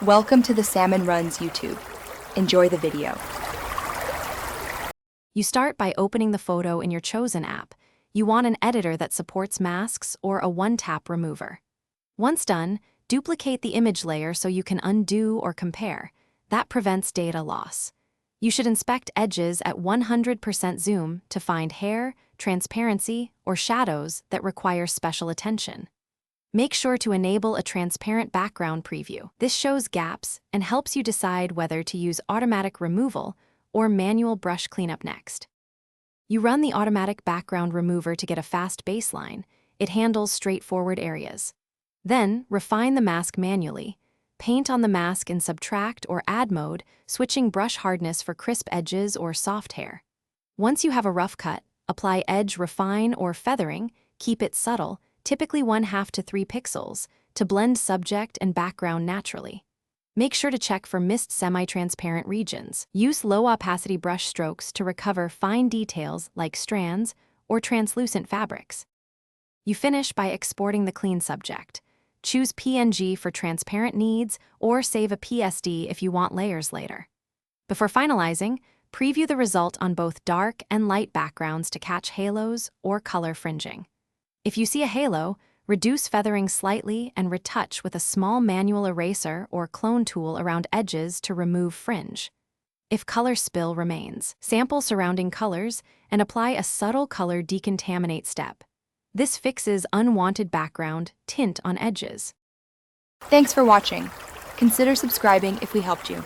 Welcome to the Salmon Runs YouTube. Enjoy the video. You start by opening the photo in your chosen app. You want an editor that supports masks or a one-tap remover. Once done, duplicate the image layer so you can undo or compare. That prevents data loss. You should inspect edges at 100% zoom to find hair, transparency, or shadows that require special attention. Make sure to enable a transparent background preview. This shows gaps and helps you decide whether to use automatic removal or manual brush cleanup next. You run the automatic background remover to get a fast baseline. It handles straightforward areas. Then, refine the mask manually. Paint on the mask in subtract or add mode, switching brush hardness for crisp edges or soft hair. Once you have a rough cut, apply edge refine or feathering, keep it subtle, typically 1/2 to 3 pixels, to blend subject and background naturally. Make sure to check for missed semi-transparent regions. Use low-opacity brush strokes to recover fine details like strands or translucent fabrics. You finish by exporting the clean subject. Choose PNG for transparent needs or save a PSD if you want layers later. Before finalizing, preview the result on both dark and light backgrounds to catch halos or color fringing. If you see a halo, reduce feathering slightly and retouch with a small manual eraser or clone tool around edges to remove fringe. If color spill remains, sample surrounding colors and apply a subtle color decontaminate step. This fixes unwanted background tint on edges. Thanks for watching. Consider subscribing if we helped you.